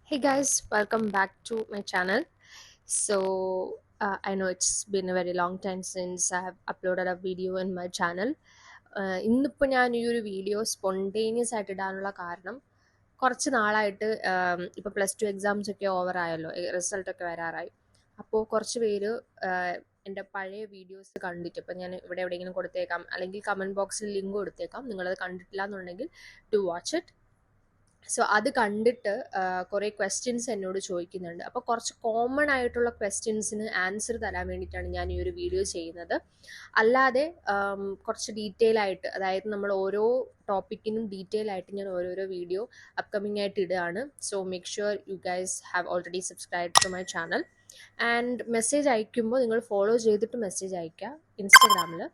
Hey guys, welcome back to my channel. I know it's been a very long time since I have uploaded a video in my channel. ഇന്നിപ്പോൾ ഞാൻ ഈ ഒരു video spontaneous ആയിട്ട് ഇടാനുള്ള കാരണം കുറച്ച് നാളായിട്ട് ഇപ്പോൾ +2 എക്സാംസ് ഒക്കെ ഓവർ ആയല്ലോ, റിസൾട്ടൊക്കെ വരാറായി. അപ്പോൾ കുറച്ച് പേര് എൻ്റെ പഴയ വീഡിയോസ് കണ്ടിട്ട്, ഇപ്പം ഞാൻ ഇവിടെ എവിടെയെങ്കിലും കൊടുത്തേക്കാം, അല്ലെങ്കിൽ കമൻറ്റ് ബോക്സിൽ ലിങ്ക് കൊടുത്തേക്കാം, നിങ്ങളത് കണ്ടിട്ടില്ല എന്നുണ്ടെങ്കിൽ ടു വാച്ച് ഇറ്റ്. സോ അത് കണ്ടിട്ട് കുറേ ക്വസ്റ്റ്യൻസ് എന്നോട് ചോദിക്കുന്നുണ്ട്. അപ്പോൾ കുറച്ച് കോമൺ ആയിട്ടുള്ള ക്വസ്റ്റ്യൻസിന് ആൻസർ തരാൻ വേണ്ടിയിട്ടാണ് ഞാൻ ഈ ഒരു വീഡിയോ ചെയ്യുന്നത്. അല്ലാതെ കുറച്ച് ഡീറ്റെയിൽ ആയിട്ട്, അതായത് നമ്മൾ ഓരോ ടോപ്പിക്കിനും ഡീറ്റെയിൽ ആയിട്ട് ഞാൻ ഓരോരോ വീഡിയോ അപ്കമിങ് ആയിട്ട് ഇടുകയാണ്. So make sure you guys have already subscribe to my channel. And message അയക്കുമ്പോൾ നിങ്ങൾ ഫോളോ ചെയ്തിട്ട് മെസ്സേജ് അയയ്ക്കുക.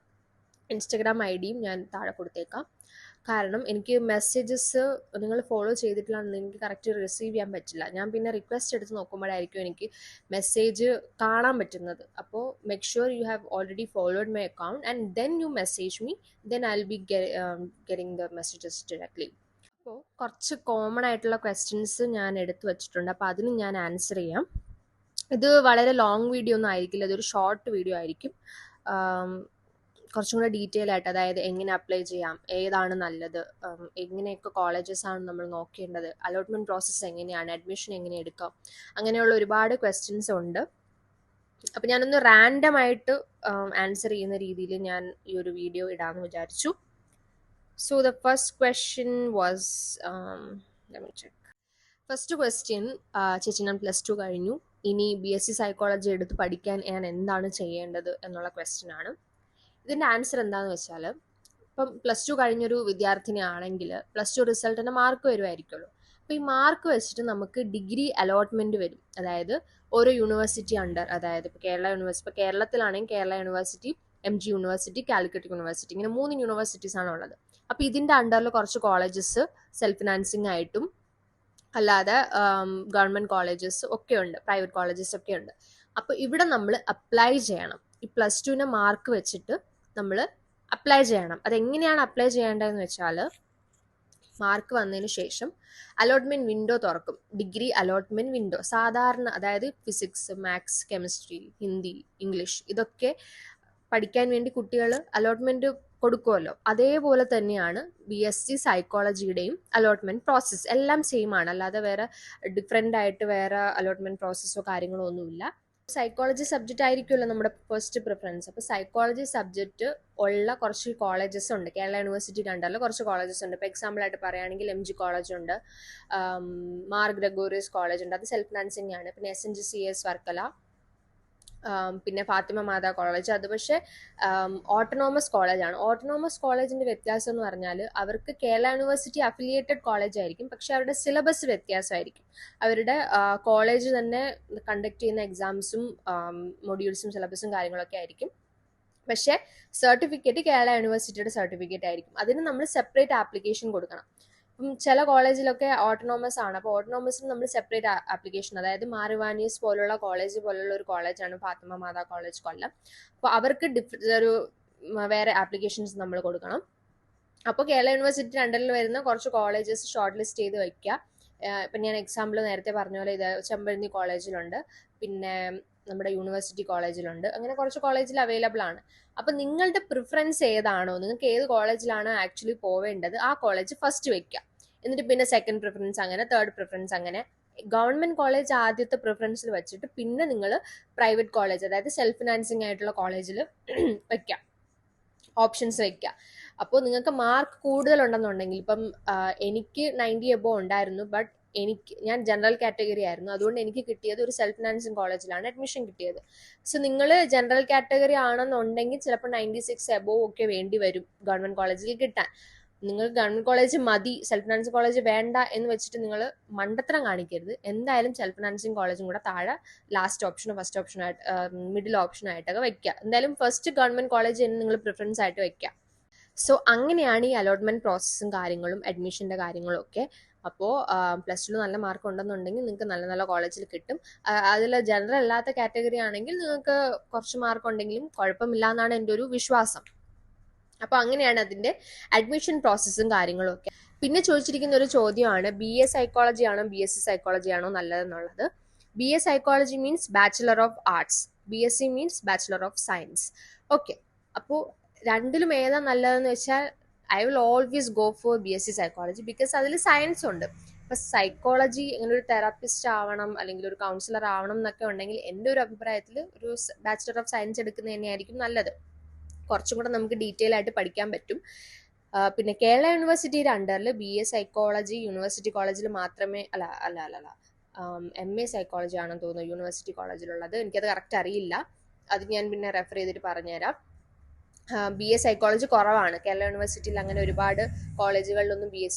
ഇൻസ്റ്റഗ്രാം ഐ ഡിയും ഞാൻ താഴെ കൊടുത്തേക്കാം. കാരണം എനിക്ക് മെസ്സേജസ് നിങ്ങൾ ഫോളോ ചെയ്തിട്ടില്ലാന്ന് എനിക്ക് കറക്റ്റ് റിസീവ് ചെയ്യാൻ പറ്റില്ല. ഞാൻ പിന്നെ റിക്വസ്റ്റ് എടുത്ത് നോക്കുമ്പോഴായിരിക്കും എനിക്ക് മെസ്സേജ് കാണാൻ പറ്റുന്നത്. അപ്പോൾ make sure you have already followed my account and then you message me, then I will be getting the messages directly. അപ്പോൾ കുറച്ച് കോമൺ ആയിട്ടുള്ള ക്വസ്റ്റ്യൻസ് ഞാൻ എടുത്തു വെച്ചിട്ടുണ്ട്. അപ്പോൾ അതിന് ഞാൻ ആൻസർ ചെയ്യാം. ഇത് വളരെ ലോങ് വീഡിയോ ഒന്നും ആയിരിക്കില്ല, ഇതൊരു ഷോർട്ട് വീഡിയോ ആയിരിക്കും. കുറച്ചും കൂടെ ഡീറ്റെയിൽ ആയിട്ട്, അതായത് എങ്ങനെ അപ്ലൈ ചെയ്യാം, ഏതാണ് നല്ലത്, എങ്ങനെയൊക്കെ കോളേജസ് ആണ് നമ്മൾ നോക്കേണ്ടത്, അലോട്ട്മെൻറ്റ് പ്രോസസ്സ് എങ്ങനെയാണ്, അഡ്മിഷൻ എങ്ങനെ എടുക്കാം, അങ്ങനെയുള്ള ഒരുപാട് ക്വസ്റ്റ്യൻസ് ഉണ്ട്. അപ്പം ഞാനൊന്ന് റാൻഡം ആയിട്ട് ആൻസർ ചെയ്യുന്ന രീതിയിൽ ഞാൻ ഈ ഒരു വീഡിയോ ഇടാമെന്ന് വിചാരിച്ചു. So the first question was, first question, ചേച്ചി ഞാൻ +2 കഴിഞ്ഞു, ഇനി BSc സൈക്കോളജി എടുത്ത് പഠിക്കാൻ ഞാൻ എന്താണ് ചെയ്യേണ്ടത് എന്നുള്ള ക്വസ്റ്റ്യൻ ആണ്. ഇതിൻ്റെ ആൻസർ എന്താണെന്ന് വെച്ചാൽ, ഇപ്പം +2 കഴിഞ്ഞൊരു വിദ്യാർത്ഥിനി ആണെങ്കിൽ +2 റിസൾട്ടിൻ്റെ മാർക്ക് വരുമായിരിക്കുമല്ലോ. അപ്പോൾ ഈ മാർക്ക് വെച്ചിട്ട് നമുക്ക് ഡിഗ്രി അലോട്ട്മെൻറ്റ് വരും. അതായത് ഓരോ യൂണിവേഴ്സിറ്റി അണ്ടർ, അതായത് ഇപ്പോൾ ഇപ്പോൾ കേരളത്തിലാണെങ്കിൽ Kerala university, MG university, Calicut university, ഇങ്ങനെ 3 യൂണിവേഴ്സിറ്റീസ് ആണ് ഉള്ളത്. അപ്പോൾ ഇതിൻ്റെ അണ്ടറിൽ കുറച്ച് കോളേജസ് സെൽഫ് ഫിനാൻസിങ് ആയിട്ടും അല്ലാതെ ഗവൺമെൻറ് കോളേജസ് ഒക്കെ ഉണ്ട്, പ്രൈവറ്റ് കോളേജസ് ഒക്കെ ഉണ്ട്. അപ്പോൾ ഇവിടെ നമ്മൾ അപ്ലൈ ചെയ്യണം. ഈ +2ൻ്റെ മാർക്ക് വെച്ചിട്ട് നമ്മൾ അപ്ലൈ ചെയ്യണം. അതെങ്ങനെയാണ് അപ്ലൈ ചെയ്യേണ്ടതെന്ന് വെച്ചാൽ, മാർക്ക് വന്നതിന് ശേഷം അലോട്ട്മെൻറ്റ് വിൻഡോ തുറക്കും. ഡിഗ്രി അലോട്ട്മെൻറ്റ് വിൻഡോ സാധാരണ, അതായത് physics, maths, chemistry, Hindi, English ഇതൊക്കെ പഠിക്കാൻ വേണ്ടി കുട്ടികൾ അലോട്ട്മെൻറ്റ് കൊടുക്കുമല്ലോ, അതേപോലെ തന്നെയാണ് BSc സൈക്കോളജിയുടെയും അലോട്ട്മെൻറ്റ് പ്രോസസ്സ്. എല്ലാം സെയിം ആണ്, അല്ലാതെ വേറെ ഡിഫറെൻ്റ് ആയിട്ട് വേറെ അലോട്ട്മെൻറ്റ് പ്രോസസ്സോ കാര്യങ്ങളോ ഒന്നുമില്ല. സൈക്കോളജി സബ്ജക്റ്റ് ആയിരിക്കുമല്ലോ നമ്മുടെ ഫസ്റ്റ് പ്രിഫറൻസ്. അപ്പോൾ സൈക്കോളജി സബ്ജക്റ്റ് ഉള്ള കുറച്ച് കോളേജസ് ഉണ്ട്. കേരള യൂണിവേഴ്സിറ്റി അണ്ടറിൽ കുറച്ച് കോളേജസ് ഉണ്ട്. ഇപ്പോൾ എക്സാമ്പിൾ ആയിട്ട് പറയുകയാണെങ്കിൽ MG കോളേജ് ഉണ്ട്, മാർ ഗ്രെഗോറിയസ് കോളേജ് ഉണ്ട്, അത് സെൽഫ് ഫിനാൻസിങ് ആണ്. പിന്നെ SNGCS വർക്കല, പിന്നെ ഫാത്തിമ മാതാ കോളേജ്, അത് പക്ഷേ ഓട്ടോണോമസ് കോളേജാണ്. ഓട്ടോണോമസ് കോളേജിൻ്റെ വ്യത്യാസം എന്ന് പറഞ്ഞാൽ, അവർക്ക് കേരള യൂണിവേഴ്സിറ്റി അഫിലിയേറ്റഡ് കോളേജ് ആയിരിക്കും, പക്ഷേ അവരുടെ സിലബസ് വ്യത്യാസമായിരിക്കും. അവരുടെ കോളേജ് തന്നെ കണ്ടക്ട് ചെയ്യുന്ന എക്സാംസും മൊഡ്യൂൾസും സിലബസും കാര്യങ്ങളൊക്കെ ആയിരിക്കും. പക്ഷേ സർട്ടിഫിക്കറ്റ് കേരള യൂണിവേഴ്സിറ്റിയുടെ സർട്ടിഫിക്കറ്റ് ആയിരിക്കും. അതിന് നമ്മൾ സെപ്പറേറ്റ് ആപ്ലിക്കേഷൻ കൊടുക്കണം. ഇപ്പം ചില കോളേജിലൊക്കെ ഓട്ടോണോമസ് ആണ്. അപ്പോൾ ഓട്ടോണോമസിന് നമ്മൾ സെപ്പറേറ്റ് ആപ്ലിക്കേഷൻ, അതായത് മാറിവാനീസ് പോലുള്ള കോളേജ് പോലുള്ള ഒരു കോളേജാണ് ഫാത്തിമ മാതാ കോളേജ് കൊല്ലം. അപ്പോൾ അവർക്ക് വേറെ ആപ്ലിക്കേഷൻസ് നമ്മൾ കൊടുക്കണം. അപ്പോൾ കേരള യൂണിവേഴ്സിറ്റി അണ്ടറിൽ വരുന്ന കുറച്ച് കോളേജസ് ഷോർട്ട് ലിസ്റ്റ് ചെയ്ത് വയ്ക്കുക. ഇപ്പം ഞാൻ എക്സാമ്പിൾ നേരത്തെ പറഞ്ഞ പോലെ ഇത് ചെമ്പഴന്തി കോളേജിലുണ്ട്, പിന്നെ നമ്മുടെ യൂണിവേഴ്സിറ്റി കോളേജിലുണ്ട്, അങ്ങനെ കുറച്ച് കോളേജിൽ അവൈലബിൾ ആണ്. അപ്പം നിങ്ങളുടെ പ്രിഫറൻസ് ഏതാണോ, നിങ്ങൾക്ക് ഏത് കോളേജിലാണ് ആക്ച്വലി പോവേണ്ടത്, ആ കോളേജ് ഫസ്റ്റ് വെക്കുക. എന്നിട്ട് പിന്നെ സെക്കൻഡ് പ്രിഫറൻസ്, അങ്ങനെ തേർഡ് പ്രിഫറൻസ്, അങ്ങനെ ഗവൺമെൻറ് കോളേജ് ആദ്യത്തെ പ്രിഫറൻസിൽ വെച്ചിട്ട് പിന്നെ നിങ്ങൾ പ്രൈവറ്റ് കോളേജ്, അതായത് സെൽഫ് ഫിനാൻസിങ് ആയിട്ടുള്ള കോളേജിൽ വെക്കുക, ഓപ്ഷൻസ് വെക്കുക. അപ്പോൾ നിങ്ങൾക്ക് മാർക്ക് കൂടുതലുണ്ടെന്നുണ്ടെങ്കിൽ, ഇപ്പം എനിക്ക് 90 എബോവ് ഉണ്ടായിരുന്നു, ബട്ട് ഞാൻ ജനറൽ കാറ്റഗറി ആയിരുന്നു, അതുകൊണ്ട് എനിക്ക് കിട്ടിയത് ഒരു സെൽഫ് ഫിനാൻസിങ് കോളേജിലാണ് അഡ്മിഷൻ കിട്ടിയത്. സോ നിങ്ങൾ ജനറൽ കാറ്റഗറി ആണെന്നുണ്ടെങ്കിൽ ചിലപ്പോൾ 96 എബോവ് ഒക്കെ വേണ്ടി വരും ഗവൺമെൻറ് കോളേജിൽ കിട്ടാൻ. നിങ്ങൾ ഗവൺമെൻറ് കോളേജ് മതി, സെൽഫ് ഫിനാൻസിങ് കോളേജ് വേണ്ട എന്ന് വെച്ചിട്ട് നിങ്ങൾ മണ്ടത്തരം കാണിക്കരുത്. എന്തായാലും സെൽഫ് ഫിനാൻസിങ് കോളേജും കൂടെ താഴെ ലാസ്റ്റ് ഓപ്ഷനോ ഫസ്റ്റ് ഓപ്ഷനോ ആയിട്ട്, മിഡിൽ ഓപ്ഷനായിട്ടൊക്കെ വെക്കുക. എന്തായാലും ഫസ്റ്റ് ഗവൺമെൻറ് കോളേജ് തന്നെ നിങ്ങൾ പ്രിഫറൻസ് ആയിട്ട് വെക്കുക. സോ അങ്ങനെയാണ് ഈ അലോട്ട്മെൻറ്റ് പ്രോസസ്സും കാര്യങ്ങളും അഡ്മിഷൻ്റെ കാര്യങ്ങളും ഒക്കെ. അപ്പോൾ +2 നല്ല മാർക്ക് ഉണ്ടെന്നുണ്ടെങ്കിൽ നിങ്ങൾക്ക് നല്ല നല്ല കോളേജിൽ കിട്ടും. അതിൽ ജനറൽ അല്ലാത്ത കാറ്റഗറി ആണെങ്കിൽ നിങ്ങൾക്ക് കുറച്ച് മാർക്ക് ഉണ്ടെങ്കിലും കുഴപ്പമില്ല എന്നാണ് എൻ്റെ ഒരു വിശ്വാസം. അപ്പോൾ അങ്ങനെയാണ് അതിൻ്റെ അഡ്മിഷൻ പ്രോസസ്സും കാര്യങ്ങളും ഒക്കെ. പിന്നെ ചോദിച്ചിരിക്കുന്ന ഒരു ചോദ്യമാണ് BA സൈക്കോളജി ആണോ BSc സൈക്കോളജി ആണോ നല്ലതെന്നുള്ളത്. BA psychology means bachelor of arts, BSc means bachelor of science. Okay, അപ്പോൾ രണ്ടിലും ഏതാ നല്ലതെന്ന് വെച്ചാൽ I will always go for BSc psychology, because അതിൽ സയൻസ് ഉണ്ട്. ഇപ്പം സൈക്കോളജി ഇങ്ങനെ ഒരു തെറാപ്പിസ്റ്റ് ആവണം അല്ലെങ്കിൽ ഒരു കൗൺസിലർ ആവണം എന്നൊക്കെ ഉണ്ടെങ്കിൽ എൻ്റെ ഒരു അഭിപ്രായത്തിൽ ഒരു ബാച്ചിലർ ഓഫ് സയൻസ് എടുക്കുന്നത് തന്നെയായിരിക്കും നല്ലത്. കുറച്ചും കൂടെ നമുക്ക് ഡീറ്റെയിൽ ആയിട്ട് പഠിക്കാൻ പറ്റും. പിന്നെ കേരള യൂണിവേഴ്സിറ്റിയുടെ അണ്ടറിൽ BA സൈക്കോളജി യൂണിവേഴ്സിറ്റി കോളേജിൽ മാത്രമേ MA സൈക്കോളജി ആണെന്ന് തോന്നുന്നു യൂണിവേഴ്സിറ്റി കോളേജിലുള്ളത്. എനിക്കത് കറക്റ്റ് അറിയില്ല, അത് ഞാൻ പിന്നെ റെഫർ ചെയ്തിട്ട് പറഞ്ഞുതരാം. BA സൈക്കോളജി കുറവാണ് കേരള യൂണിവേഴ്സിറ്റിയിൽ. അങ്ങനെ ഒരുപാട് കോളേജുകളിലൊന്നും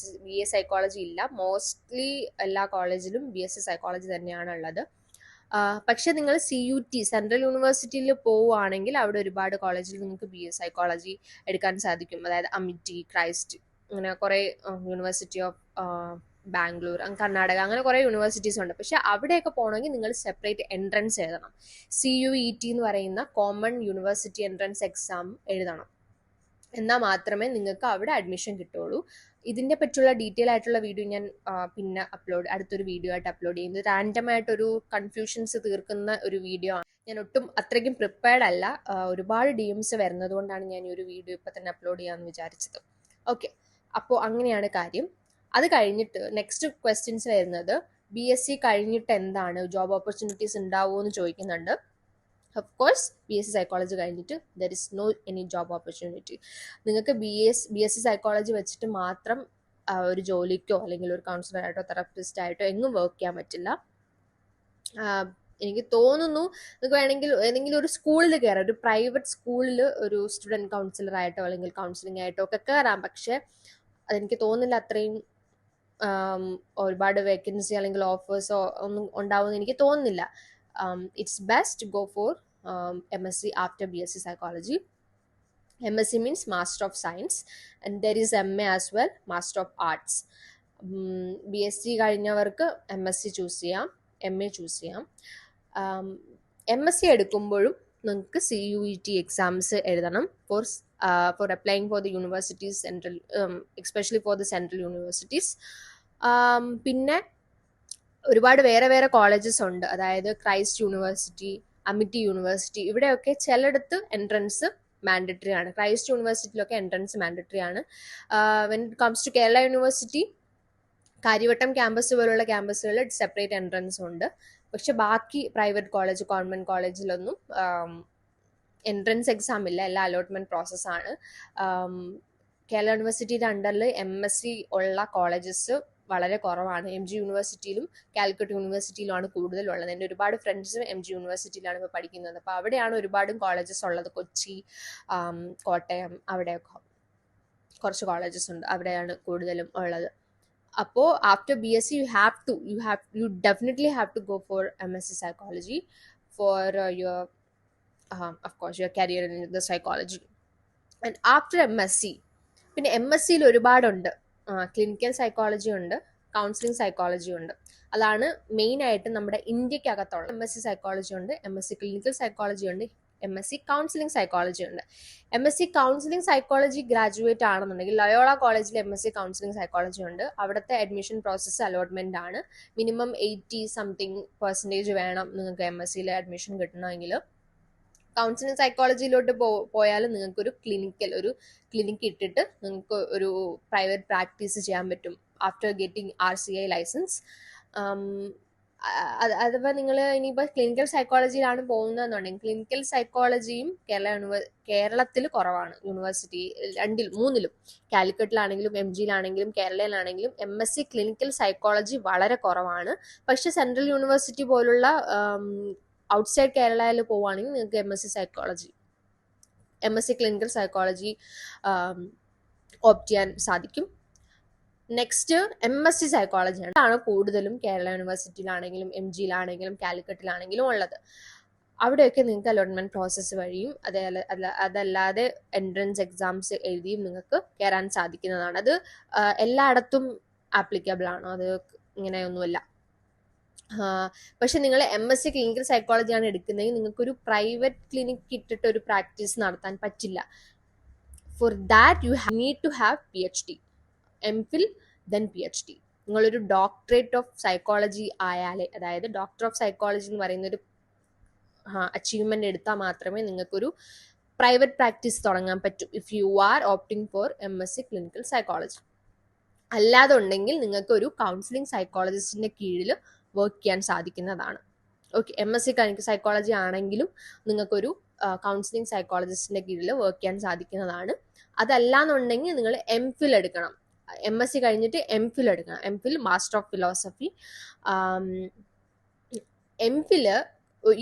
BA സൈക്കോളജി ഇല്ല. മോസ്റ്റ്ലി എല്ലാ കോളേജിലും BSc സൈക്കോളജി തന്നെയാണ് ഉള്ളത്. പക്ഷെ നിങ്ങൾ CUT സെൻട്രൽ യൂണിവേഴ്സിറ്റിയിൽ പോവുകയാണെങ്കിൽ അവിടെ ഒരുപാട് കോളേജിൽ നിങ്ങൾക്ക് BA സൈക്കോളജി എടുക്കാൻ സാധിക്കും. അതായത് അമിറ്റി, ക്രൈസ്റ്റ്, അങ്ങനെ കുറേ യൂണിവേഴ്സിറ്റി ഓഫ് ബാംഗ്ലൂർ, കർണാടക, അങ്ങനെ കുറേ യൂണിവേഴ്സിറ്റീസ് ഉണ്ട്. പക്ഷെ അവിടെയൊക്കെ പോകണമെങ്കിൽ നിങ്ങൾ സെപ്പറേറ്റ് എൻട്രൻസ് എഴുതണം. CUET എന്ന് പറയുന്ന കോമൺ യൂണിവേഴ്സിറ്റി എൻട്രൻസ് എക്സാം എഴുതണം. എന്നാൽ മാത്രമേ നിങ്ങൾക്ക് അവിടെ അഡ്മിഷൻ കിട്ടുള്ളൂ. ഇതിനെ പറ്റിയുള്ള ഡീറ്റെയിൽ ആയിട്ടുള്ള വീഡിയോ ഞാൻ പിന്നെ അടുത്തൊരു വീഡിയോ ആയിട്ട് അപ്ലോഡ് ചെയ്യുന്നത്. റാൻഡമായിട്ടൊരു കൺഫ്യൂഷൻസ് തീർക്കുന്ന ഒരു വീഡിയോ ആണ്. ഞാൻ ഒട്ടും അത്രയ്ക്കും പ്രിപ്പയർഡ് അല്ല, ഒരുപാട് DMs വരുന്നത് കൊണ്ടാണ് ഞാൻ ഈ ഒരു വീഡിയോ ഇപ്പം തന്നെ അപ്ലോഡ് ചെയ്യാമെന്ന് വിചാരിച്ചത്. ഓക്കെ, അപ്പോൾ അങ്ങനെയാണ് കാര്യം. അത് കഴിഞ്ഞിട്ട് നെക്സ്റ്റ് ക്വസ്റ്റ്യൻസ് വരുന്നത് BSc കഴിഞ്ഞിട്ട് എന്താണ് ജോബ് ഓപ്പർച്യൂണിറ്റീസ് ഉണ്ടാവുമോ എന്ന് ചോദിക്കുന്നുണ്ട്. ഓഫ് കോഴ്സ് BSc സൈക്കോളജി കഴിഞ്ഞിട്ട് there is no any job opportunity. നിങ്ങൾക്ക് BSc സൈക്കോളജി വെച്ചിട്ട് മാത്രം ഒരു ജോലിക്കോ അല്ലെങ്കിൽ ഒരു കൗൺസിലറായിട്ടോ തെറാപ്പിസ്റ്റ് ആയിട്ടോ എങ്ങും വർക്ക് ചെയ്യാൻ പറ്റില്ല. എനിക്ക് തോന്നുന്നു നിങ്ങൾക്ക് വേണമെങ്കിൽ ഏതെങ്കിലും ഒരു സ്കൂളിൽ കയറാം, ഒരു പ്രൈവറ്റ് സ്കൂളിൽ ഒരു സ്റ്റുഡൻറ് കൗൺസിലറായിട്ടോ അല്ലെങ്കിൽ കൗൺസിലിംഗ് ആയിട്ടോ ഒക്കെ കയറാം. പക്ഷെ അതെനിക്ക് തോന്നുന്നില്ല അത്രയും ഒരുപാട് വേക്കൻസി അല്ലെങ്കിൽ ഓഫേഴ്സോ ഒന്നും ഉണ്ടാവുമെന്ന് എനിക്ക് തോന്നുന്നില്ല. It's best to go for MSc after BSc psychology. MSc means Master of Science, and there is MA as well, Master of Arts. BSc കഴിഞ്ഞവർക്ക് MSc choose ചെയ്യാം, MA ചൂസ് ചെയ്യാം. MSc എടുക്കുമ്പോഴും നിങ്ങൾക്ക് CUET എക്സാംസ് എഴുതണം for applying for the universities, especially for the central universities. പിന്നെ ഒരുപാട് വേറെ colleges ഉണ്ട്, അതായത് ക്രൈസ്റ്റ് യൂണിവേഴ്സിറ്റി, അമിറ്റി യൂണിവേഴ്സിറ്റി, ഇവിടെയൊക്കെ ചിലയിടത്ത് എൻട്രൻസ് മാൻഡറ്ററി ആണ്. ക്രൈസ്റ്റ് യൂണിവേഴ്സിറ്റിയിലൊക്കെ എൻട്രൻസ് മാൻഡറ്ററി ആണ്. When it comes to Kerala University, Kariavattom campus പോലുള്ള ക്യാമ്പസുകളിൽ സെപ്പറേറ്റ് എൻട്രൻസ് ഉണ്ട്. പക്ഷെ ബാക്കി പ്രൈവറ്റ് കോളേജ്, ഗവൺമെൻറ് കോളേജിലൊന്നും എൻട്രൻസ് എക്സാം ഇല്ല, എല്ലാം അലോട്ട്മെൻറ്റ് പ്രോസസ്സാണ്. കേരള യൂണിവേഴ്സിറ്റിയുടെ അണ്ടറിൽ MSc ഉള്ള കോളേജസ് വളരെ കുറവാണ്. MG യൂണിവേഴ്സിറ്റിയിലും കാലിക്കറ്റ് യൂണിവേഴ്സിറ്റിയിലുമാണ് കൂടുതലുള്ളത്. എൻ്റെ ഒരുപാട് ഫ്രണ്ട്സും MG യൂണിവേഴ്സിറ്റിയിലാണ് ഇപ്പോൾ പഠിക്കുന്നത്. അപ്പോൾ അവിടെയാണ് ഒരുപാട് കോളേജസ് ഉള്ളത്. കൊച്ചി, കോട്ടയം, അവിടെയൊക്കെ കുറച്ച് കോളേജസ് ഉണ്ട്, അവിടെയാണ് കൂടുതലും ഉള്ളത്. അപ്പോൾ after BSc you definitely have to go for MSc psychology for your of course your career in the psychology. And after MSc, പിന്നെ MScയിൽ ഒരുപാടുണ്ട്. ക്ലിനിക്കൽ സൈക്കോളജി ഉണ്ട്, കൗൺസിലിംഗ് സൈക്കോളജി ഉണ്ട്. അതാണ് മെയിനായിട്ട് നമ്മുടെ ഇന്ത്യക്കകത്തുള്ള. MSc സൈക്കോളജി ഉണ്ട്, MSc ക്ലിനിക്കൽ സൈക്കോളജി ഉണ്ട്, MSc counselling psychology ഉണ്ട്. MSc കൗൺസിലിംഗ് സൈക്കോളജി ഗ്രാജുവേറ്റ് ആണെന്നുണ്ടെങ്കിൽ ലയോള കോളേജിൽ MSc കൗൺസിലിംഗ് സൈക്കോളജി ഉണ്ട്. അവിടുത്തെ അഡ്മിഷൻ പ്രോസസ്സ് അലോട്ട്മെന്റ് ആണ്. മിനിമം 80% വേണം നിങ്ങൾക്ക് MScയിൽ അഡ്മിഷൻ കിട്ടണമെങ്കിൽ. കൗൺസിലിംഗ് സൈക്കോളജിയിലോട്ട് പോയാൽ നിങ്ങൾക്കൊരു ക്ലിനിക്ക് ഇട്ടിട്ട് നിങ്ങൾക്ക് ഒരു പ്രൈവറ്റ് പ്രാക്ടീസ് ചെയ്യാൻ പറ്റും ആഫ്റ്റർ ഗെറ്റിംഗ് RCI ലൈസൻസ്. അഥവാ നിങ്ങൾ ഇനിയിപ്പോൾ ക്ലിനിക്കൽ സൈക്കോളജിയിലാണ് പോകുന്നതെന്നുണ്ടെങ്കിൽ ക്ലിനിക്കൽ സൈക്കോളജിയും കേരളത്തിൽ കുറവാണ്. യൂണിവേഴ്സിറ്റി മൂന്നിലും, കാലിക്കറ്റിലാണെങ്കിലും MGയിലാണെങ്കിലും കേരളയിലാണെങ്കിലും MSc ക്ലിനിക്കൽ സൈക്കോളജി വളരെ കുറവാണ്. പക്ഷെ സെൻട്രൽ യൂണിവേഴ്സിറ്റി പോലുള്ള ഔട്ട്സൈഡ് കേരളയിൽ പോവുകയാണെങ്കിൽ നിങ്ങൾക്ക് MSc ക്ലിനിക്കൽ സൈക്കോളജി ഓപ്റ്റ് ചെയ്യാൻ സാധിക്കും. Next MSc സൈക്കോളജിയാണ്. അതാണ് കൂടുതലും കേരള യൂണിവേഴ്സിറ്റിയിലാണെങ്കിലും MGയിലാണെങ്കിലും കാലിക്കറ്റിലാണെങ്കിലും ഉള്ളത്. അവിടെയൊക്കെ നിങ്ങൾക്ക് അലോട്ട്മെന്റ് പ്രോസസ്സ് വഴിയും അതല്ലാതെ എൻട്രൻസ് എക്സാംസ് എഴുതിയും നിങ്ങൾക്ക് കയറാൻ സാധിക്കുന്നതാണ്. അത് എല്ലായിടത്തും ആപ്ലിക്കബിൾ ആണ്, അത് ഇങ്ങനെയൊന്നുമല്ല. പക്ഷെ നിങ്ങൾ MSc ക്ലിനിക്കൽ സൈക്കോളജിയാണ് എടുക്കുന്നതെങ്കിൽ നിങ്ങൾക്കൊരു പ്രൈവറ്റ് ക്ലിനിക്ക് ഇട്ടിട്ട് ഒരു പ്രാക്ടീസ് നടത്താൻ പറ്റില്ല. For that you need to have PhD. MPhil then PhD. നിങ്ങളൊരു ഡോക്ടറേറ്റ് ഓഫ് സൈക്കോളജി ആയാലേ, അതായത് ഡോക്ടർ ഓഫ് സൈക്കോളജി എന്ന് പറയുന്നൊരു അച്ചീവ്മെന്റ് എടുത്താൽ മാത്രമേ നിങ്ങൾക്കൊരു പ്രൈവറ്റ് പ്രാക്ടീസ് തുടങ്ങാൻ പറ്റും if you R opting four MSc clinical psychology. അല്ലാതെ ഉണ്ടെങ്കിൽ നിങ്ങൾക്ക് ഒരു കൗൺസിലിംഗ് സൈക്കോളജിസ്റ്റിന്റെ കീഴിൽ വർക്ക് ചെയ്യാൻ സാധിക്കുന്നതാണ്. ഓക്കെ, MSc ക്ലിനിക്കൽ സൈക്കോളജി ആണെങ്കിലും നിങ്ങൾക്കൊരു കൗൺസിലിംഗ് സൈക്കോളജിസ്റ്റിന്റെ കീഴിൽ വർക്ക് ചെയ്യാൻ സാധിക്കുന്നതാണ്. അതല്ലാന്നുണ്ടെങ്കിൽ നിങ്ങൾ MPhil എടുക്കണം. MSc കഴിഞ്ഞിട്ട് MPhil എടുക്കണം. MPhil master of philosophy. MPhil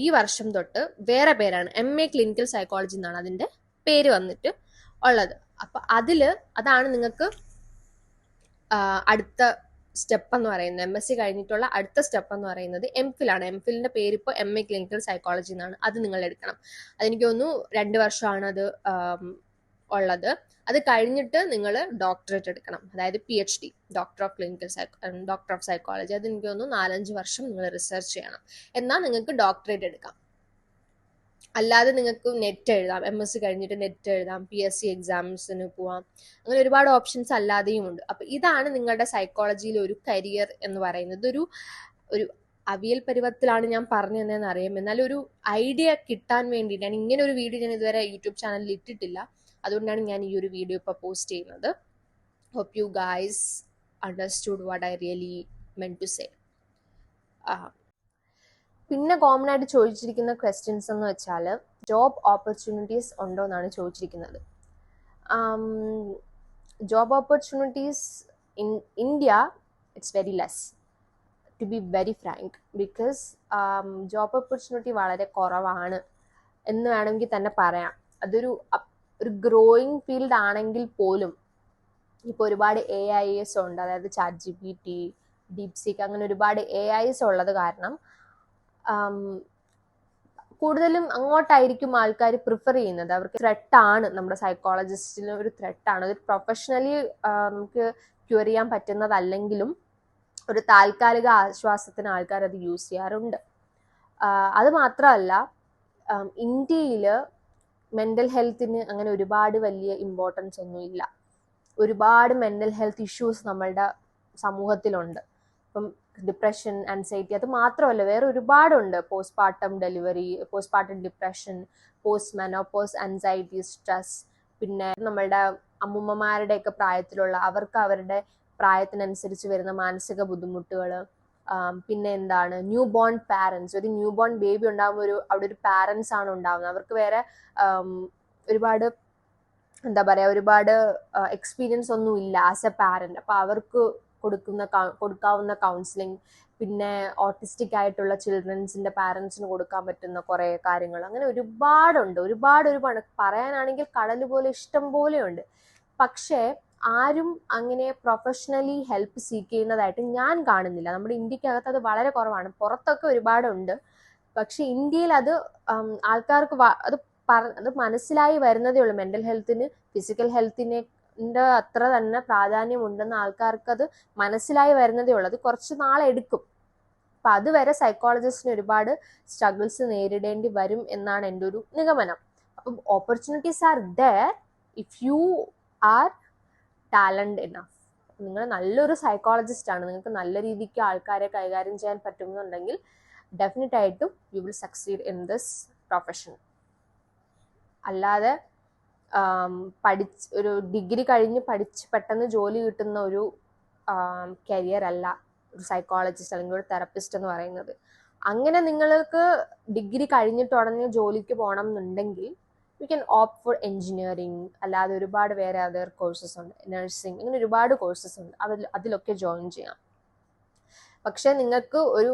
ഈ വർഷം തൊട്ട് വേറെ പേരാണ്, MA ക്ലിനിക്കൽ സൈക്കോളജി എന്നാണ് അതിന്റെ പേര് വന്നിട്ട് ഉള്ളത്. അപ്പൊ അതാണ് നിങ്ങൾക്ക് അടുത്ത സ്റ്റെപ്പ് എന്ന് പറയുന്നത്. MSc കഴിഞ്ഞിട്ടുള്ള അടുത്ത സ്റ്റെപ്പ് എന്ന് പറയുന്നത് MPhil ആണ്. MPhilന്റെ പേര് ഇപ്പോൾ MA ക്ലിനിക്കൽ സൈക്കോളജി എന്നാണ്. അത് നിങ്ങൾ എടുക്കണം. അതെനിക്ക് തോന്നുന്നു 2 വർഷമാണ് അത് ഉള്ളത്. അത് കഴിഞ്ഞിട്ട് നിങ്ങൾ ഡോക്ടറേറ്റ് എടുക്കണം, അതായത് PhD, ഡോക്ടർ ഓഫ് സൈക്കോളജി. അത് എനിക്ക് തോന്നുന്നു 4-5 വർഷം നിങ്ങൾ റിസർച്ച് ചെയ്യണം, എന്നാൽ നിങ്ങൾക്ക് ഡോക്ടറേറ്റ് എടുക്കാം. അല്ലാതെ നിങ്ങൾക്ക് നെറ്റ് എഴുതാം, MSc കഴിഞ്ഞിട്ട് നെറ്റ് എഴുതാം, PSC എക്സാംസിന് പോവാം, അങ്ങനെ ഒരുപാട് ഓപ്ഷൻസ് അല്ലാതെയും ഉണ്ട്. അപ്പൊ ഇതാണ് നിങ്ങളുടെ സൈക്കോളജിയിലെ ഒരു കരിയർ എന്ന് പറയുന്നത്. ഒരു അവിയൽ പരുവത്തിലാണ് ഞാൻ പറഞ്ഞു തന്നതെന്ന് അറിയാം, എന്നാലും ഒരു ഐഡിയ കിട്ടാൻ വേണ്ടിയിട്ടാണ്. ഇങ്ങനെ ഒരു വീഡിയോ ഞാൻ ഇതുവരെ യൂട്യൂബ് ചാനലിൽ ഇട്ടിട്ടില്ല, അതുകൊണ്ടാണ് ഞാൻ ഈ ഒരു വീഡിയോ ഇപ്പോൾ പോസ്റ്റ് ചെയ്യുന്നത്. Hope you guys understood what I really meant to say. പിന്നെ കോമൺ ആയിട്ട് ചോദിച്ചിരിക്കുന്ന ക്വസ്റ്റ്യൻസ് എന്ന് വെച്ചാൽ ജോബ് ഓപ്പർച്യൂണിറ്റീസ് ഉണ്ടോ എന്നാണ് ചോദിച്ചിരിക്കുന്നത്. Job opportunities in India it's very less, to be very frank, because job opportunity വളരെ കുറവാണ് എന്ന് വേണമെങ്കിൽ തന്നെ പറയാം. അതൊരു ഗ്രോയിങ് ഫീൽഡ് ആണെങ്കിൽ പോലും ഇപ്പോൾ ഒരുപാട് AIs ഉണ്ട്, അതായത് ChatGPT, DeepSeek, അങ്ങനെ ഒരുപാട് AIs ഉള്ളത് കാരണം കൂടുതലും അങ്ങോട്ടായിരിക്കും ആൾക്കാർ പ്രിഫർ ചെയ്യുന്നത്. അവർക്ക് ത്രെട്ടാണ്, നമ്മുടെ സൈക്കോളജിസ്റ്റിന് ഒരു ത്രെട്ടാണ്. അത് പ്രൊഫഷണലി നമുക്ക് ക്യൂർ ചെയ്യാൻ പറ്റുന്നതല്ലെങ്കിലും ഒരു താൽക്കാലിക ആശ്വാസത്തിന് ആൾക്കാർ അത് യൂസ് ചെയ്യാറുണ്ട്. അത് മാത്രമല്ല, ഇന്ത്യയിൽ മെൻ്റൽ ഹെൽത്തിന് അങ്ങനെ ഒരുപാട് വലിയ ഇമ്പോർട്ടൻസ് ഒന്നുമില്ല. ഒരുപാട് മെൻ്റൽ ഹെൽത്ത് ഇഷ്യൂസ് നമ്മളുടെ സമൂഹത്തിലുണ്ട്. ഇപ്പം ഡിപ്രഷൻ, ആൻസൈറ്റി, അത് മാത്രമല്ല വേറെ ഒരുപാടുണ്ട്. Postpartum delivery, postpartum depression, post menopause anxiety, stress, പിന്നെ നമ്മളുടെ അമ്മുമ്മമാരുടെയൊക്കെ പ്രായത്തിലുള്ള അവർക്ക് അവരുടെ പ്രായത്തിനനുസരിച്ച് വരുന്ന മാനസിക ബുദ്ധിമുട്ടുകൾ. പിന്നെ എന്താണ്, ന്യൂ ബോൺ പാരൻസ്. ഒരു ന്യൂ ബോൺ ബേബി ഉണ്ടാകുമ്പോൾ അവിടെ ഒരു പാരൻസ് ആണ് ഉണ്ടാകുന്നത്. അവർക്ക് വേറെ ഒരുപാട് ഒരുപാട് എക്സ്പീരിയൻസ് ഒന്നും ഇല്ല ആസ് എ പാരന്റ്. അപ്പൊ അവർക്ക് കൊടുക്കാവുന്ന കൗൺസിലിംഗ്, പിന്നെ ഓട്ടിസ്റ്റിക് ആയിട്ടുള്ള ചിൽഡ്രൻസിന്റെ പാരൻസിന് കൊടുക്കാൻ പറ്റുന്ന കുറെ കാര്യങ്ങൾ, അങ്ങനെ ഒരുപാട് പറയാനാണെങ്കിൽ കടൽ പോലെ ഇഷ്ടം പോലെ ഉണ്ട്. പക്ഷേ ആരും അങ്ങനെ പ്രൊഫഷണലി ഹെൽപ്പ് സീക്ക് ചെയ്യുന്നതായിട്ട് ഞാൻ കാണുന്നില്ല. നമ്മുടെ ഇന്ത്യക്കകത്ത് അത് വളരെ കുറവാണ്. പുറത്തൊക്കെ ഒരുപാടുണ്ട്, പക്ഷെ ഇന്ത്യയിൽ അത് ആൾക്കാർക്ക് അത് മനസ്സിലായി വരുന്നതേ ഉള്ളൂ. മെന്റൽ ഹെൽത്തിന് ഫിസിക്കൽ ഹെൽത്തിനെ അത്ര തന്നെ പ്രാധാന്യം ഉണ്ടെന്ന് ആൾക്കാർക്ക് അത് മനസ്സിലായി വരുന്നതേ ഉള്ളൂ. അത് കുറച്ച് നാളെടുക്കും. അപ്പൊ അതുവരെ സൈക്കോളജിസ്റ്റിന് ഒരുപാട് സ്ട്രഗിൾസ് നേരിടേണ്ടി വരും എന്നാണ് എൻ്റെ ഒരു നിഗമനം. അപ്പം opportunities are there if you are talent enough. നിങ്ങൾ നല്ലൊരു സൈക്കോളജിസ്റ്റ് ആണ്, നിങ്ങൾക്ക് നല്ല രീതിക്ക് ആൾക്കാരെ കൈകാര്യം ചെയ്യാൻ പറ്റുന്നുണ്ടെങ്കിൽ ഡെഫിനറ്റ് ആയിട്ടും you will succeed in this profession. അല്ലാതെ ഒരു ഡിഗ്രി കഴിഞ്ഞ് പഠിച്ച് പെട്ടെന്ന് ജോലി കിട്ടുന്ന ഒരു കരിയർ അല്ല ഒരു സൈക്കോളജിസ്റ്റ് അല്ലെങ്കിൽ ഒരു തെറപ്പിസ്റ്റ് എന്ന് പറയുന്നത്. അങ്ങനെ നിങ്ങൾക്ക് ഡിഗ്രി കഴിഞ്ഞിട്ട് ഉടനെ ജോലിക്ക് പോകണം എന്നുണ്ടെങ്കിൽ you can opt for engineering. അല്ലാതെ ഒരുപാട് വേറെ അതർ കോഴ്സസ് ഉണ്ട്, നഴ്സിംഗ്, അങ്ങനെ ഒരുപാട് കോഴ്സസ് ഉണ്ട്. അതിലൊക്കെ ജോയിൻ ചെയ്യാം. പക്ഷെ നിങ്ങൾക്ക് ഒരു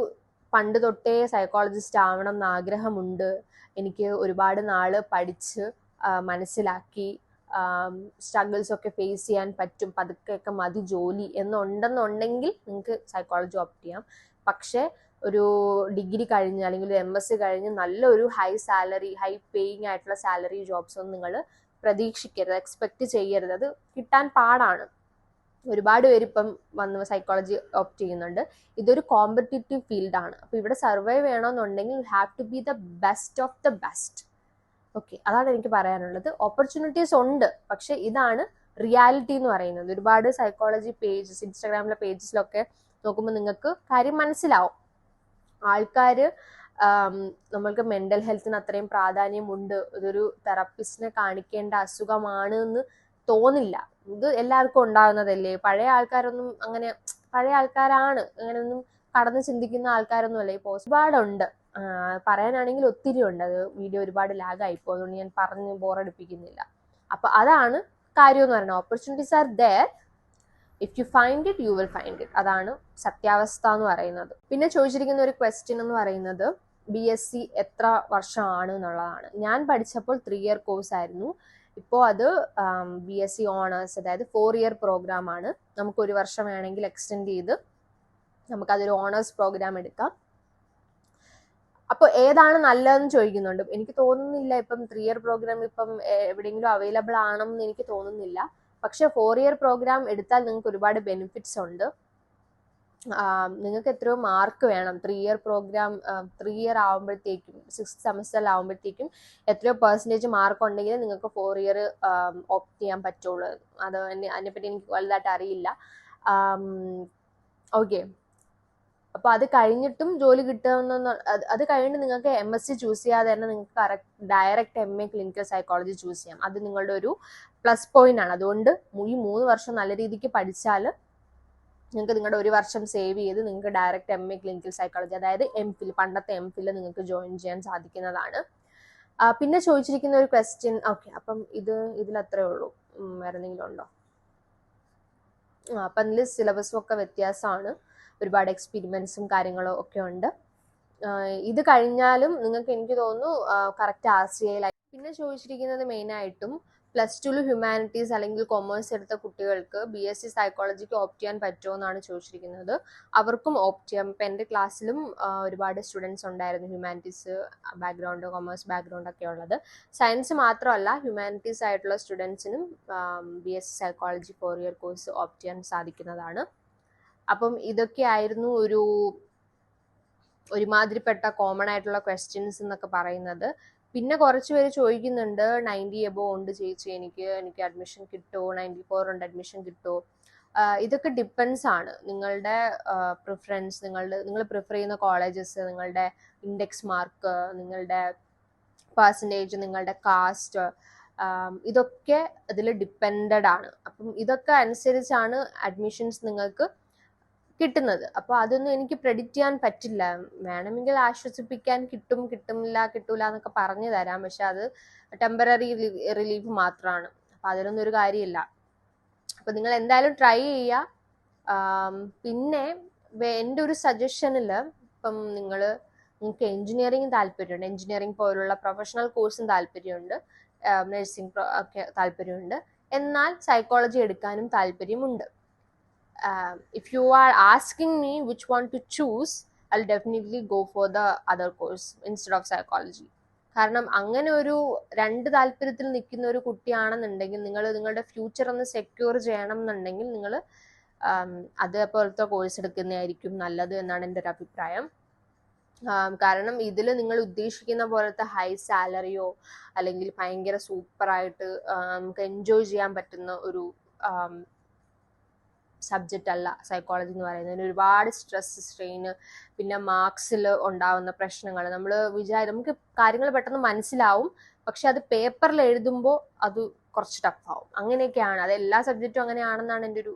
പണ്ട് തൊട്ടേ സൈക്കോളജിസ്റ്റ് ആവണം എന്ന് ആഗ്രഹമുണ്ട്, എനിക്ക് ഒരുപാട് നാള് പഠിച്ച് മനസ്സിലാക്കി സ്ട്രഗിൾസ് ഒക്കെ ഫേസ് ചെയ്യാൻ പറ്റും, പതുക്കെയൊക്കെ മതി ജോലി എന്നുണ്ടെന്നുണ്ടെങ്കിൽ നിങ്ങൾക്ക് സൈക്കോളജി ഓപ്റ്റ് ചെയ്യാം. പക്ഷെ ഒരു ഡിഗ്രി കഴിഞ്ഞ് അല്ലെങ്കിൽ ഒരു MSc കഴിഞ്ഞ് നല്ലൊരു ഹൈ പേയിങ് ആയിട്ടുള്ള സാലറി ജോബ്സ് ഒന്നും നിങ്ങൾ പ്രതീക്ഷിക്കരുത്, എക്സ്പെക്ട് ചെയ്യരുത്. അത് കിട്ടാൻ പാടാണ്. ഒരുപാട് പേര് ഇപ്പം വന്ന് സൈക്കോളജി ഓപ്റ്റ് ചെയ്യുന്നുണ്ട്. ഇതൊരു കോമ്പറ്റീറ്റീവ് ഫീൽഡാണ്. അപ്പോൾ ഇവിടെ സർവൈവ് ചെയ്യണമെന്നുണ്ടെങ്കിൽ you have to be the best of the best. Okay, അതാണ് എനിക്ക് പറയാനുള്ളത്. ഓപ്പർച്യൂണിറ്റീസ് ഉണ്ട്, പക്ഷെ ഇതാണ് റിയാലിറ്റി എന്ന് പറയുന്നത്. ഒരുപാട് സൈക്കോളജി പേജസ്, ഇൻസ്റ്റാഗ്രാമിലെ പേജസിലൊക്കെ നോക്കുമ്പോൾ നിങ്ങൾക്ക് കാര്യം മനസ്സിലാവും. ആൾക്കാർ നമ്മൾക്ക് മെന്റൽ ഹെൽത്തിന് അത്രയും പ്രാധാന്യമുണ്ട്, ഇതൊരു തെറപ്പിസ്റ്റിനെ കാണിക്കേണ്ട അസുഖമാണ് എന്ന് തോന്നില്ല. ഇത് എല്ലാവർക്കും ഉണ്ടാകുന്നതല്ലേ. പഴയ ആൾക്കാരൊന്നും അങ്ങനെ, പഴയ ആൾക്കാരാണ് അങ്ങനെയൊന്നും കടന്ന് ചിന്തിക്കുന്ന ആൾക്കാരൊന്നും അല്ല. ഇപ്പോൾ ഒരുപാടുണ്ട്, പറയാനാണെങ്കിൽ ഒത്തിരി ഉണ്ട്. അത് വീഡിയോ ഒരുപാട് ലാഗായിപ്പോ, അതുകൊണ്ട് ഞാൻ പറഞ്ഞ് ബോറടിപ്പിക്കുന്നില്ല. അപ്പൊ അതാണ് കാര്യം എന്ന് പറയുന്നത്. Opportunities are there, if you find it you will find it. അതാണ് സത്യാവസ്ഥ എന്ന് പറയുന്നത്. പിന്നെ ചോദിച്ചിരിക്കുന്ന ഒരു ക്വസ്റ്റ്യൻ എന്ന് പറയുന്നത് BSc എത്ര വർഷമാണ് എന്നുള്ളതാണ്. ഞാൻ പഠിച്ചപ്പോൾ 3 year കോഴ്സ് ആയിരുന്നു. ഇപ്പോൾ അത് BSc ഓണേഴ്സ്, അതായത് 4 year പ്രോഗ്രാം ആണ്. നമുക്ക് 1 വർഷം വേണമെങ്കിൽ എക്സ്റ്റെൻഡ് ചെയ്ത് നമുക്കതൊരു ഓണേഴ്സ് പ്രോഗ്രാം എടുക്കാം. അപ്പോൾ ഏതാണ് നല്ലതെന്ന് ചോദിക്കുന്നുണ്ട്. എനിക്ക് തോന്നുന്നില്ല ഇപ്പം 3 year പ്രോഗ്രാം ഇപ്പം എവിടെയെങ്കിലും അവൈലബിൾ ആണെന്ന് എനിക്ക് തോന്നുന്നില്ല. പക്ഷെ 4 year പ്രോഗ്രാം എടുത്താൽ നിങ്ങൾക്ക് ഒരുപാട് ബെനിഫിറ്റ്സ് ഉണ്ട്. നിങ്ങൾക്ക് എത്രയോ മാർക്ക് വേണം 3 year പ്രോഗ്രാം. 3 year ആവുമ്പോഴത്തേക്കും 6th സെമസ്റ്ററിലാവുമ്പോഴത്തേക്കും എത്രയോ പെർസെൻറ്റേജ് മാർക്ക് ഉണ്ടെങ്കിൽ നിങ്ങൾക്ക് 4 year ഓപ്റ്റ് ചെയ്യാൻ പറ്റുള്ളൂ. അതിനെപ്പറ്റി എനിക്ക് വലുതായിട്ട് അറിയില്ല. ഓക്കെ, അപ്പോൾ അത് കഴിഞ്ഞിട്ടും ജോലി കിട്ടുമെന്ന്, അത് കഴിഞ്ഞിട്ട് നിങ്ങൾക്ക് MSc ചൂസ് ചെയ്യാതെ തന്നെ നിങ്ങൾക്ക് direct MA clinical psychology choose ചെയ്യാം. അത് നിങ്ങളുടെ ഒരു പ്ലസ് പോയിന്റ് ആണ്. അതുകൊണ്ട് ഈ 3 വർഷം നല്ല രീതിക്ക് പഠിച്ചാൽ നിങ്ങൾക്ക് നിങ്ങളുടെ 1 വർഷം സേവ് ചെയ്ത് നിങ്ങൾക്ക് ഡയറക്റ്റ് MA ക്ലിനിക്കൽ സൈക്കോളജി, അതായത് MPhil, പണ്ടത്തെ MPhil നിങ്ങൾക്ക് ജോയിൻ ചെയ്യാൻ സാധിക്കുന്നതാണ്. പിന്നെ ചോദിച്ചിരിക്കുന്ന ഒരു ക്വസ്റ്റ്യൻ, ഓക്കെ, അപ്പം ഇതിലത്രേ ഉള്ളൂ. വേറെ എന്തെങ്കിലും ഉണ്ടോ? അപ്പം ഇതിൽ സിലബസും ഒക്കെ വ്യത്യാസമാണ്, ഒരുപാട് എക്സ്പെരിമെന്റ്സും കാര്യങ്ങളും ഒക്കെ ഉണ്ട്. ഇത് കഴിഞ്ഞാലും നിങ്ങൾക്ക് എനിക്ക് തോന്നുന്നു കറക്റ്റ് RCA. പിന്നെ ചോദിച്ചിരിക്കുന്നത് മെയിനായിട്ടും +2 ഹ്യൂമാനിറ്റീസ് അല്ലെങ്കിൽ കൊമേഴ്സ് എടുത്ത കുട്ടികൾക്ക് BSc സൈക്കോളജിക്ക് ഓപ്റ്റ് ചെയ്യാൻ പറ്റുമോ എന്നാണ് ചോദിച്ചിരിക്കുന്നത്. അവർക്കും ഓപ്റ്റ് ചെയ്യാം. ഇപ്പം എൻ്റെ ക്ലാസ്സിലും ഒരുപാട് സ്റ്റുഡൻസ് ഉണ്ടായിരുന്നു ഹ്യൂമാനിറ്റീസ് ബാക്ക്ഗ്രൗണ്ട്, കൊമേഴ്സ് ബാക്ക്ഗ്രൗണ്ട് ഒക്കെ ഉള്ളത്. സയൻസ് മാത്രമല്ല, ഹ്യൂമാനിറ്റീസ് ആയിട്ടുള്ള സ്റ്റുഡൻസിനും BSc psychology 4 year course opt ചെയ്യാൻ സാധിക്കുന്നതാണ്. അപ്പം ഇതൊക്കെയായിരുന്നു ഒരുമാതിരിപ്പെട്ട കോമൺ ആയിട്ടുള്ള ക്വസ്റ്റ്യൻസ് എന്നൊക്കെ പറയുന്നത്. പിന്നെ കുറച്ച് പേര് ചോദിക്കുന്നുണ്ട് 90 above ഉണ്ട് ചേച്ചി, എനിക്ക് അഡ്മിഷൻ കിട്ടുമോ, 94 ഉണ്ട് അഡ്മിഷൻ കിട്ടുമോ. ഇതൊക്കെ ഡിപ്പെൻസ് ആണ്. നിങ്ങളുടെ പ്രിഫറൻസ്, നിങ്ങൾ പ്രിഫർ ചെയ്യുന്ന കോളേജസ്, നിങ്ങളുടെ ഇൻഡെക്സ് മാർക്ക്, നിങ്ങളുടെ പെർസെൻറ്റേജ്, നിങ്ങളുടെ കാസ്റ്റ്, ഇതൊക്കെ അതിൽ ഡിപ്പെൻഡഡ് ആണ്. അപ്പം ഇതൊക്കെ അനുസരിച്ചാണ് അഡ്മിഷൻസ് നിങ്ങൾക്ക് കിട്ടുന്നത്. അപ്പോൾ അതൊന്നും എനിക്ക് പ്രെഡിക്റ്റ് ചെയ്യാൻ പറ്റില്ല. വേണമെങ്കിൽ ആശ്വസിപ്പിക്കാൻ കിട്ടില്ല എന്നൊക്കെ പറഞ്ഞു തരാം. പക്ഷെ അത് ടെമ്പററി റിലീഫ് മാത്രമാണ്. അപ്പം അതിലൊന്നും ഒരു കാര്യമില്ല. അപ്പം നിങ്ങൾ എന്തായാലും ട്രൈ ചെയ്യുക. പിന്നെ എൻ്റെ ഒരു സജഷനിൽ, ഇപ്പം നിങ്ങൾക്ക് എഞ്ചിനീയറിംഗ് താല്പര്യമുണ്ട്, എഞ്ചിനീയറിംഗ് പോലുള്ള പ്രൊഫഷണൽ കോഴ്സും താല്പര്യമുണ്ട്, നഴ്സിംഗ് ഒക്കെ താല്പര്യമുണ്ട്, എന്നാൽ സൈക്കോളജി എടുക്കാനും താല്പര്യമുണ്ട്. If you are asking me which one to choose, I'll definitely go for the other course instead of psychology. കാരണം അങ്ങനെ ഒരു 2 താല്പര്യത്തിൽ നിൽക്കുന്ന ഒരു കുട്ടിയാണെന്നുണ്ടെങ്കിൽ, നിങ്ങളുടെ ഫ്യൂച്ചർ ഒന്ന് സെക്യൂർ ചെയ്യണം എന്നുണ്ടെങ്കിൽ നിങ്ങൾ അതേപോലത്തെ കോഴ്സ് എടുക്കുന്നതായിരിക്കും നല്ലത് എന്നാണ് എൻ്റെ ഒരു അഭിപ്രായം. കാരണം ഇതിൽ നിങ്ങൾ ഉദ്ദേശിക്കുന്ന പോലത്തെ ഹൈ സാലറിയോ അല്ലെങ്കിൽ ഭയങ്കര സൂപ്പറായിട്ട് നമുക്ക് എൻജോയ് ചെയ്യാൻ പറ്റുന്ന ഒരു സബ്ജക്റ്റ് അല്ല സൈക്കോളജി എന്ന് പറയുന്നത്. ഒരുപാട് സ്ട്രെസ്, സ്ട്രെയിന്, പിന്നെ മാർക്സിൽ ഉണ്ടാവുന്ന പ്രശ്നങ്ങൾ, നമുക്ക് കാര്യങ്ങൾ പെട്ടെന്ന് മനസ്സിലാവും, പക്ഷെ അത് പേപ്പറിൽ എഴുതുമ്പോൾ അത് കുറച്ച് ടഫാവും. അങ്ങനെയൊക്കെയാണ്. അത് എല്ലാ സബ്ജക്റ്റും അങ്ങനെയാണെന്നാണ് എൻ്റെ ഒരു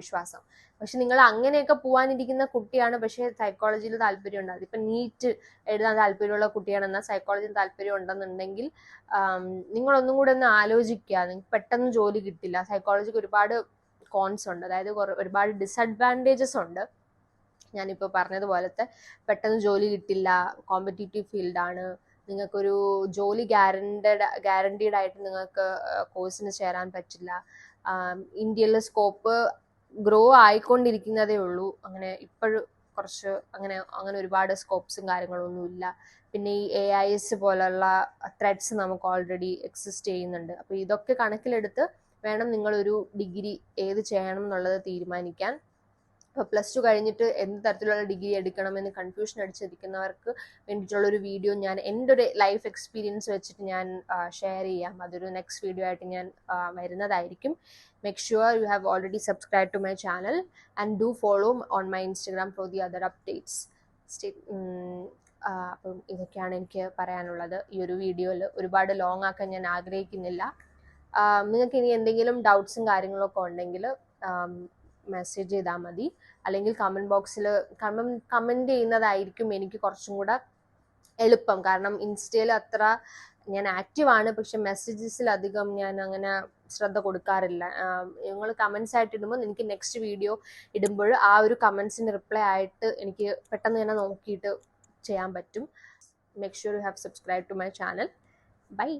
വിശ്വാസം. പക്ഷെ നിങ്ങൾ അങ്ങനെയൊക്കെ പോകാനിരിക്കുന്ന കുട്ടിയാണ്, പക്ഷേ സൈക്കോളജിയിൽ താല്പര്യമുണ്ട്, അതിപ്പോൾ നീറ്റ് എഴുതാൻ താല്പര്യമുള്ള കുട്ടിയാണ്, എന്നാൽ സൈക്കോളജിയിൽ താല്പര്യം ഉണ്ടെന്നുണ്ടെങ്കിൽ നിങ്ങളൊന്നും കൂടെ ഒന്ന് ആലോചിക്കുക. നിങ്ങൾക്ക് പെട്ടെന്ന് ജോലി കിട്ടില്ല. സൈക്കോളജിക്ക് ഒരുപാട് കോൺസ് ഉണ്ട്, അതായത് ഒരുപാട് ഡിസഡ്വാൻറ്റേജസ് ഉണ്ട്. ഞാനിപ്പോൾ പറഞ്ഞതുപോലത്തെ പെട്ടെന്ന് ജോലി കിട്ടില്ല, കോമ്പറ്റീറ്റീവ് ഫീൽഡാണ്, നിങ്ങൾക്കൊരു ജോലി ഗ്യാരണ്ടീഡ് ആയിട്ട് നിങ്ങൾക്ക് കോഴ്സിന് ചേരാൻ പറ്റില്ല. ഇന്ത്യയിലെ സ്കോപ്പ് ഗ്രോ ആയിക്കൊണ്ടിരിക്കുന്നതേ ഉള്ളൂ. അങ്ങനെ ഇപ്പോഴും കുറച്ച് അങ്ങനെ ഒരുപാട് സ്കോപ്സും കാര്യങ്ങളൊന്നുമില്ല. പിന്നെ ഈ AIS പോലുള്ള ത്രെഡ്സ് നമുക്ക് ഓൾറെഡി എക്സിസ്റ്റ് ചെയ്യുന്നുണ്ട്. അപ്പോൾ ഇതൊക്കെ കണക്കിലെടുത്ത് വേണം നിങ്ങളൊരു ഡിഗ്രി ഏത് ചെയ്യണം എന്നുള്ളത് തീരുമാനിക്കാൻ. ഇപ്പോൾ +2 കഴിഞ്ഞിട്ട് എന്ത് തരത്തിലുള്ള ഡിഗ്രി എടുക്കണമെന്ന് കൺഫ്യൂഷൻ അടിച്ചിരിക്കുന്നവർക്ക് വേണ്ടിയിട്ടുള്ളൊരു വീഡിയോ ഞാൻ എൻ്റെ ഒരു ലൈഫ് എക്സ്പീരിയൻസ് വെച്ചിട്ട് ഞാൻ ഷെയർ ചെയ്യാം. അതൊരു നെക്സ്റ്റ് വീഡിയോ ആയിട്ട് ഞാൻ വരുന്നതായിരിക്കും. Make sure you have already subscribe to my channel and do follow on my Instagram for the other updates. അപ്പം ഇതൊക്കെയാണ് എനിക്ക് പറയാനുള്ളത്. ഈ ഒരു വീഡിയോയിൽ ഒരുപാട് ലോങ് ആക്കാൻ ഞാൻ ആഗ്രഹിക്കുന്നില്ല. നിങ്ങൾക്ക് ഇനി എന്തെങ്കിലും ഡൗട്ട്സും കാര്യങ്ങളൊക്കെ ഉണ്ടെങ്കിൽ മെസ്സേജ് ചെയ്താൽ മതി, അല്ലെങ്കിൽ കമൻറ്റ് ബോക്സിൽ കമൻറ്റ് ചെയ്യുന്നതായിരിക്കും എനിക്ക് കുറച്ചും കൂടെ എളുപ്പം. കാരണം ഇൻസ്റ്റയിൽ അത്ര ഞാൻ ആക്റ്റീവാണ്, പക്ഷെ മെസ്സേജസിൽ അധികം ഞാൻ അങ്ങനെ ശ്രദ്ധ കൊടുക്കാറില്ല. നിങ്ങൾ കമൻസ് ആയിട്ട് ഇടുമ്പോൾ എനിക്ക് നെക്സ്റ്റ് വീഡിയോ ഇടുമ്പോൾ ആ ഒരു കമൻസിന് റിപ്ലൈ ആയിട്ട് എനിക്ക് പെട്ടെന്ന് തന്നെ നോക്കിയിട്ട് ചെയ്യാൻ പറ്റും. Make sure you have subscribe to my channel. By.